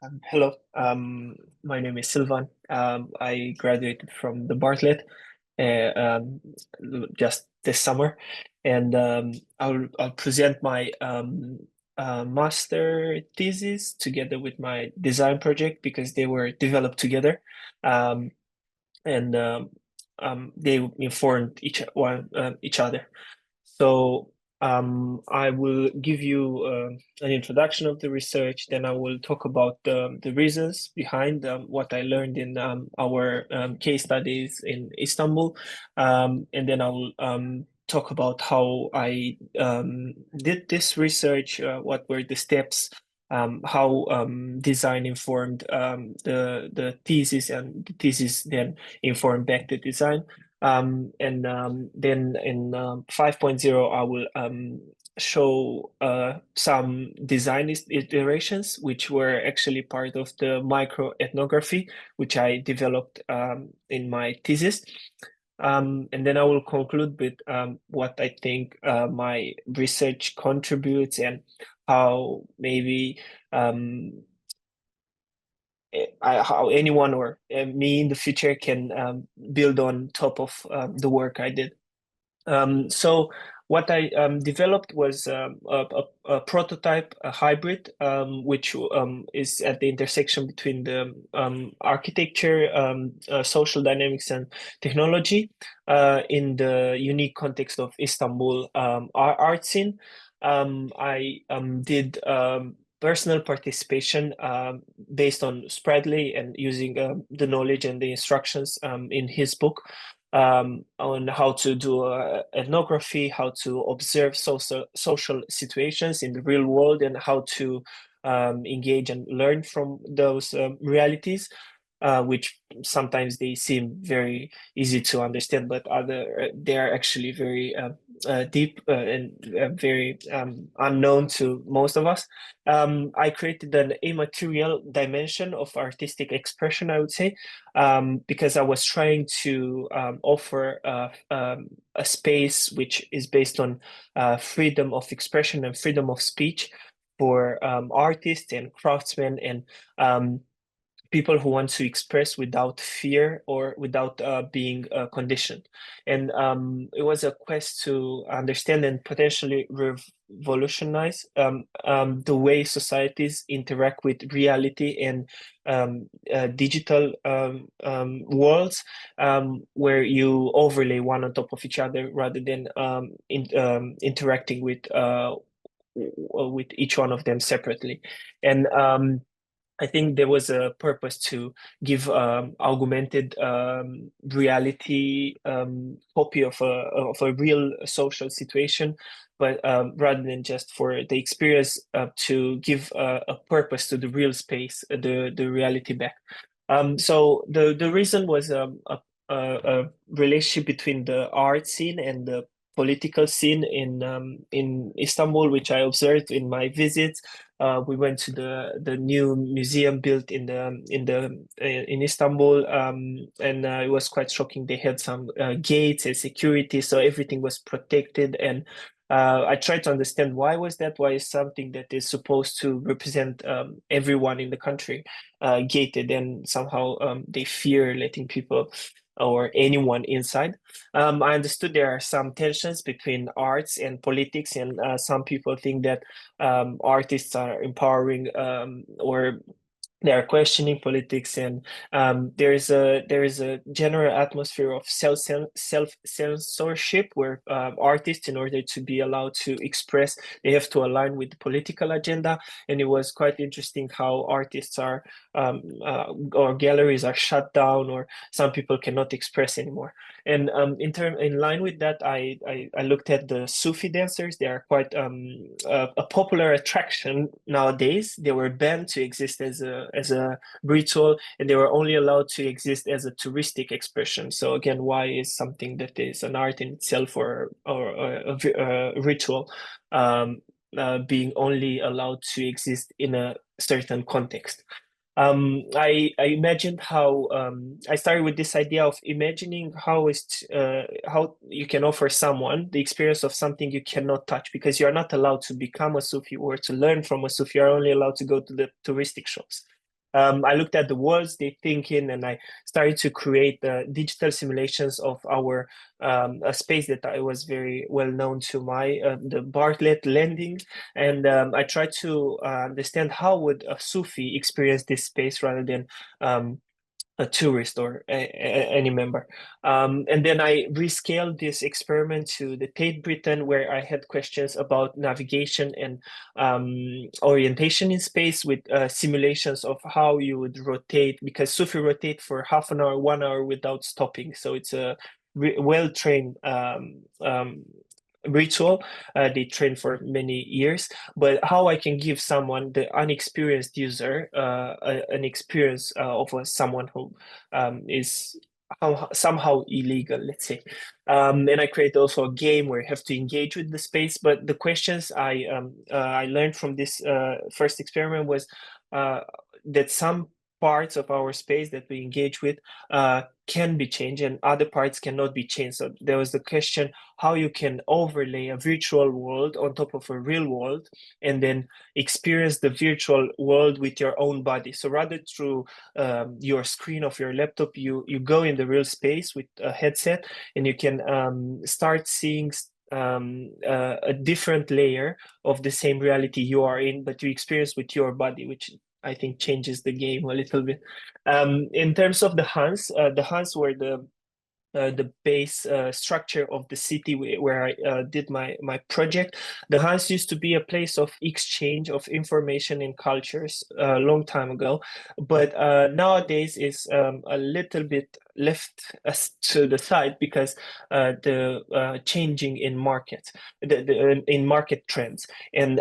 Hello, my name is Silvan. I graduated from the Bartlett uh, um, just this summer, and I'll present my master thesis together with my design project because they were developed together, um, and they informed each other. So I will give you an introduction of the research, then I will talk about the reasons behind what I learned in our case studies in Istanbul, and then I will talk about how I did this research, what were the steps, how design informed the thesis, and the thesis then informed back the design. And then in 5.0, I will show some design iterations, which were actually part of the micro ethnography, which I developed in my thesis. And then I will conclude with what I think my research contributes and how maybe how anyone or me in the future can build on top of the work I did. So what I developed was a prototype, a hybrid, which is at the intersection between the architecture, social dynamics, and technology in the unique context of Istanbul art scene. I did personal participation based on Spradley and using the knowledge and the instructions in his book on how to do ethnography, how to observe social situations in the real world, and how to engage and learn from those realities, which sometimes they seem very easy to understand, but they are actually very deep and very unknown to most of us. I created an immaterial dimension of artistic expression, I would say, because I was trying to offer a space which is based on freedom of expression and freedom of speech for artists and craftsmen and people who want to express without fear or without being conditioned. And it was a quest to understand and potentially revolutionize the way societies interact with reality and digital worlds, where you overlay one on top of each other rather than interacting with each one of them separately. And I think there was a purpose to give augmented reality copy of a real social situation, but rather than just for the experience, to give a purpose to the real space, the reality back. So the reason was a relationship between the art scene and the political scene in Istanbul, which I observed in my visits. We went to the new museum built in Istanbul, and it was quite shocking. They had some gates and security, so everything was protected. And I tried to understand why was that? Why is something that is supposed to represent everyone in the country gated, and somehow they fear letting people or anyone inside. I understood there are some tensions between arts and politics, and some people think that artists are empowering or they are questioning politics, and there is a general atmosphere of self censorship where artists, in order to be allowed to express, they have to align with the political agenda. And it was quite interesting how artists are or galleries are shut down, or some people cannot express anymore. And in line with that, I looked at the Sufi dancers. They are quite a popular attraction nowadays. They were banned to exist as a ritual, and they were only allowed to exist as a touristic expression. So again, why is something that is an art in itself or a ritual being only allowed to exist in a certain context? I imagined how I started with this idea of imagining how you can offer someone the experience of something you cannot touch, because you are not allowed to become a Sufi or to learn from a Sufi. You are only allowed to go to the touristic shops. I looked at the worlds they think in, and I started to create digital simulations of our a space that I was very well known to my the Bartlett landing, and I tried to understand how would a Sufi experience this space rather than a tourist or any member. And then I rescaled this experiment to the Tate Britain, where I had questions about navigation and orientation in space with simulations of how you would rotate, because Sufi rotate for half an hour, 1 hour without stopping. So it's a well-trained ritual. They train for many years, but how I can give someone, the unexperienced user, an experience of someone who is somehow illegal, let's say. And I create also a game where you have to engage with the space. But the questions I learned from this first experiment was that some parts of our space that we engage with can be changed and other parts cannot be changed. So there was the question how you can overlay a virtual world on top of a real world and then experience the virtual world with your own body. So rather through your screen of your laptop, you go in the real space with a headset and you can start seeing a different layer of the same reality you are in, but you experience with your body, which I think changes the game a little bit. In terms of the Hans were the base structure of the city where I did my project. The Hans used to be a place of exchange of information and cultures a long time ago, but nowadays is a little bit left to the side because the changing in market, in market trends, and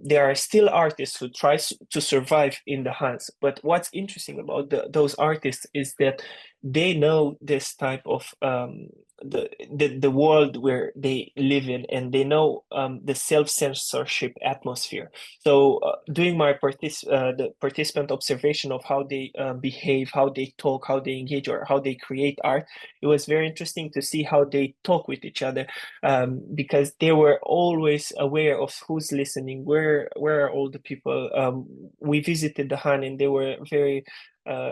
there are still artists who try to survive in the Hans. But what's interesting about those artists is that they know this type of the world where they live in, and they know the self-censorship atmosphere. So doing my the participant observation of how they behave, how they talk, how they engage, or how they create art, it was very interesting to see how they talk with each other, because they were always aware of who's listening, where are all the people. We visited the Han and they were very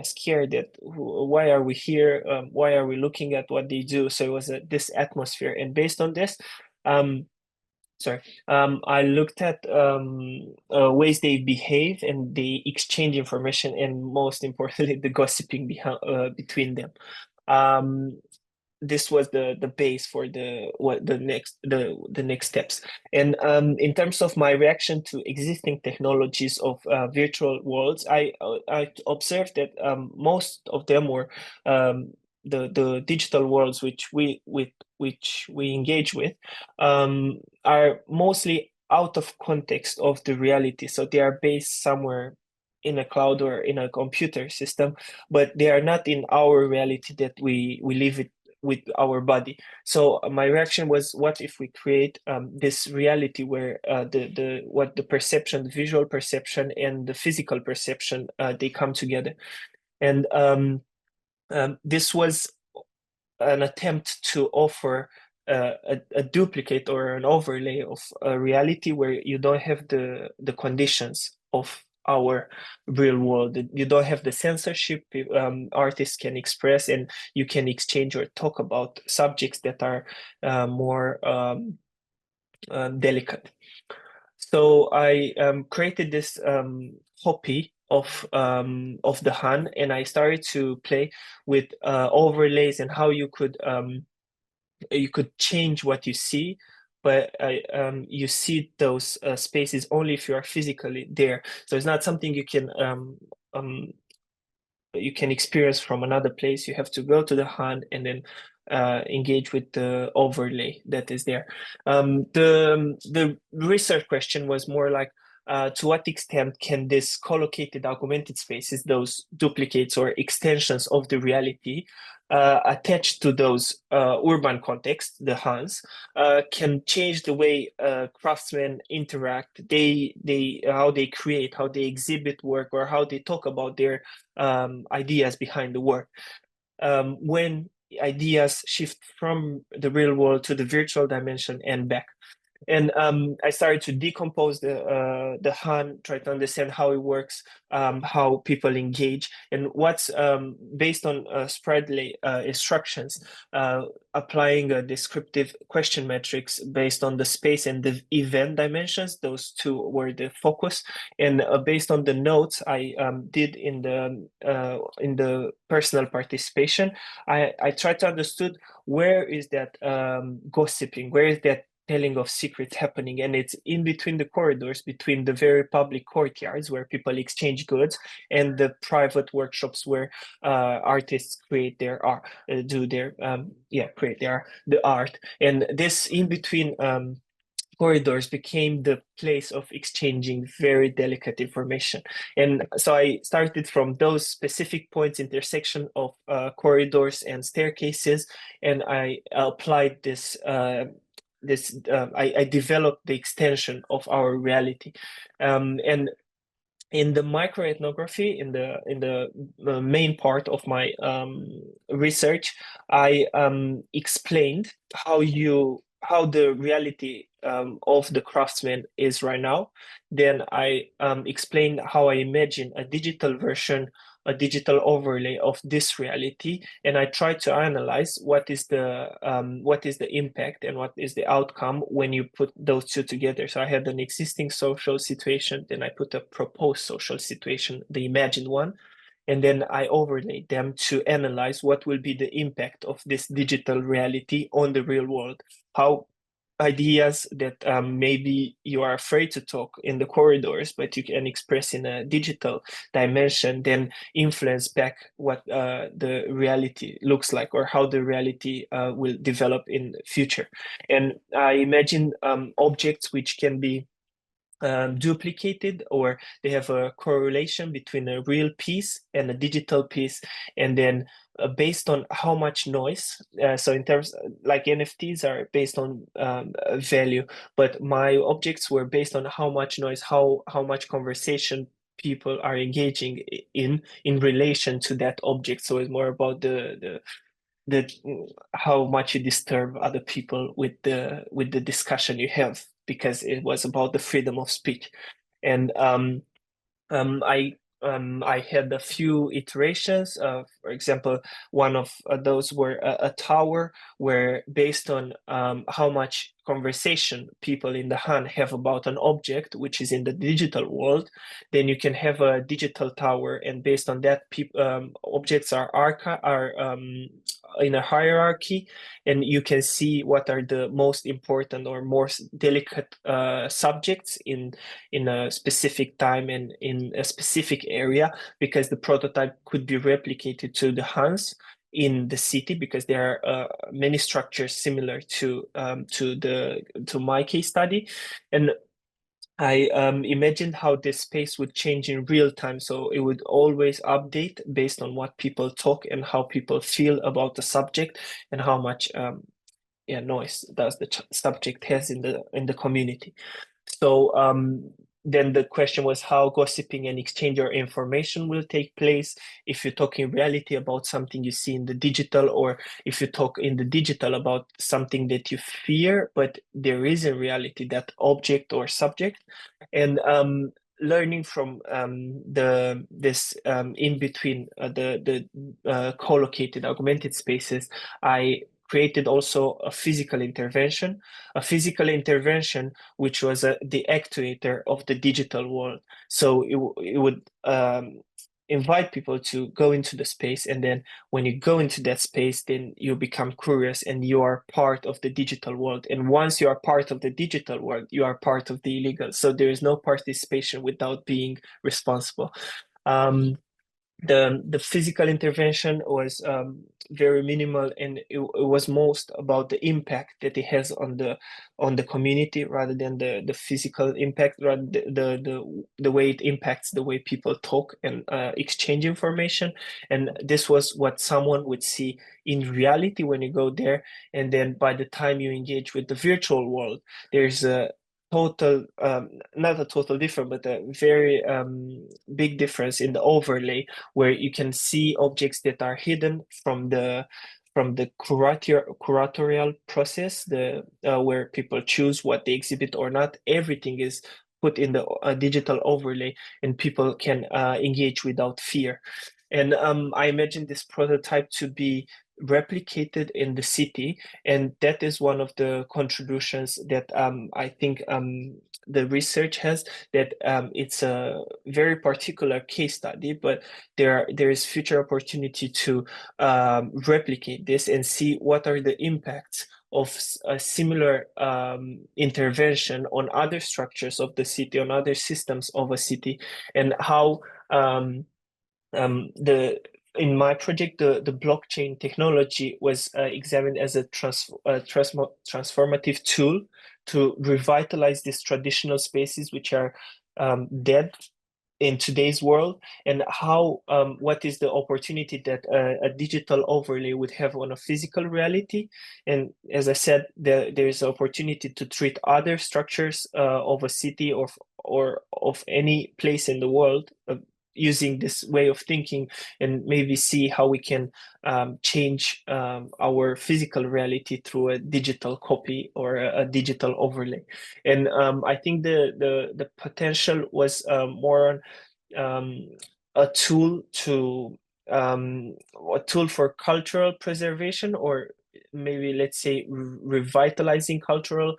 scared that why are we here? Why are we looking at what they do? So it was this atmosphere, and based on this, um, sorry, I looked at ways they behave and they exchange information, and most importantly, the gossiping between them. Um, this was the base for the next steps. And in terms of my reaction to existing technologies of virtual worlds, I observed that most of them were the digital worlds which we engage with are mostly out of context of the reality. So they are based somewhere in a cloud or in a computer system, but they are not in our reality that we live with our body. So my reaction was, what if we create this reality where the perception, the visual perception and the physical perception, they come together. And this was an attempt to offer a duplicate or an overlay of a reality where you don't have the conditions of our real world. You don't have the censorship. Artists can express and you can exchange or talk about subjects that are more delicate. So I created this copy of the Han, and I started to play with overlays and how you could change what you see, but you see those spaces only if you are physically there. So it's not something um, you can experience from another place. You have to go to the Han and then engage with the overlay that is there. The research question was more like, to what extent can this collocated augmented spaces, those duplicates or extensions of the reality, attached to those urban contexts, the Hans, can change the way craftsmen interact, they how they create, how they exhibit work, or how they talk about their ideas behind the work. When ideas shift from the real world to the virtual dimension and back. And I started to decompose the Han, try to understand how it works, how people engage, and what's based on spreadly instructions, applying a descriptive question metrics based on the space and the event dimensions. Those two were the focus, and based on the notes I did in the personal participation, I tried to understood where is that gossiping, where is that telling of secrets happening, and it's in between the corridors between the very public courtyards where people exchange goods and the private workshops where artists create their art, do their create their the art, and this in between corridors became the place of exchanging very delicate information. And so I started from those specific points, intersection of corridors and staircases, and I applied I developed the extension of our reality. And in the microethnography, in the main part of my research, I explained how the reality of the craftsman is right now. Then I explained how I imagine a digital version, a digital overlay of this reality, and I try to analyze what is the impact and what is the outcome when you put those two together. So I had an existing social situation, then I put a proposed social situation, the imagined one, and then I overlay them to analyze what will be the impact of this digital reality on the real world. How ideas that maybe you are afraid to talk in the corridors, but you can express in a digital dimension, then influence back what the reality looks like or how the reality will develop in the future. And I imagine objects which can be duplicated, or they have a correlation between a real piece and a digital piece, and then based on how much noise, so in terms like NFTs are based on value, but my objects were based on how much noise, how much conversation people are engaging in relation to that object. So it's more about the how much you disturb other people with the discussion you have, because it was about the freedom of speech. And um, I I had a few iterations. For example, one of those were a tower where, based on how much conversation people in the Han have about an object which is in the digital world, then you can have a digital tower, and based on that, objects are in a hierarchy, and you can see what are the most important or most delicate subjects in a specific time and in a specific area, because the prototype could be replicated to the Hans in the city, because there are many structures similar to my case study. And I imagined how this space would change in real time. So it would always update based on what people talk and how people feel about the subject, and how much noise does the subject has in the community. So then the question was how gossiping and exchange of information will take place, if you talk in reality about something you see in the digital, or if you talk in the digital about something that you fear, but there is in reality that object or subject. And learning from this in between the co-located augmented spaces, I created also a physical intervention which was the actuator of the digital world. So it would invite people to go into the space, and then when you go into that space, then you become curious and you are part of the digital world. And once you are part of the digital world, you are part of the illegal. So there is no participation without being responsible. Um, the physical intervention was very minimal, and it was most about the impact that it has on the community, rather than the physical impact, rather the way it impacts the way people talk and exchange information. And this was what someone would see in reality when you go there, and then by the time you engage with the virtual world, there's a total not a total different, but a very big difference in the overlay, where you can see objects that are hidden from the curatorial process, the where people choose what they exhibit or not. Everything is put in the digital overlay, and people can engage without fear. And I imagine this prototype to be replicated in the city, and that is one of the contributions that I think the research has, that it's a very particular case study, but there is future opportunity to replicate this and see what are the impacts of a similar intervention on other structures of the city, on other systems of a city, and how the in my project, the blockchain technology was examined as a transformative tool to revitalize these traditional spaces which are dead in today's world, and how what is the opportunity that a digital overlay would have on a physical reality. And as I said, there's an opportunity to treat other structures of a city or of any place in the world using this way of thinking, and maybe see how we can change our physical reality through a digital copy or a digital overlay. And I think the potential was more on um, a tool to a tool for cultural preservation, or maybe let's say revitalizing cultural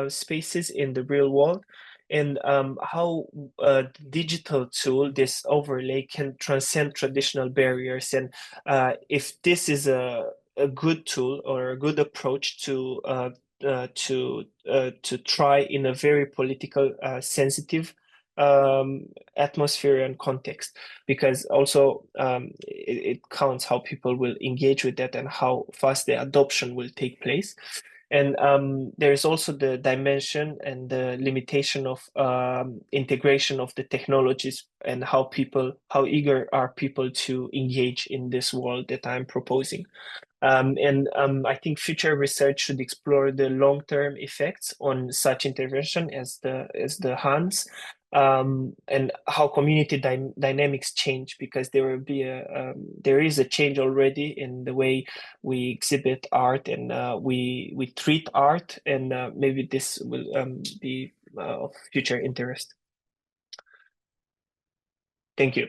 spaces in the real world, and how a digital tool, this overlay, can transcend traditional barriers. And if this is a good tool or a good approach to try in a very political sensitive atmosphere and context, because also it counts how people will engage with that and how fast the adoption will take place. And there is also the dimension and the limitation of integration of the technologies, and how eager are people to engage in this world that I'm proposing. And I think future research should explore the long-term effects on such intervention as the HANS, and how community dynamics change, because there is a change already in the way we exhibit art, and we treat art, and maybe this will be of future interest. Thank you.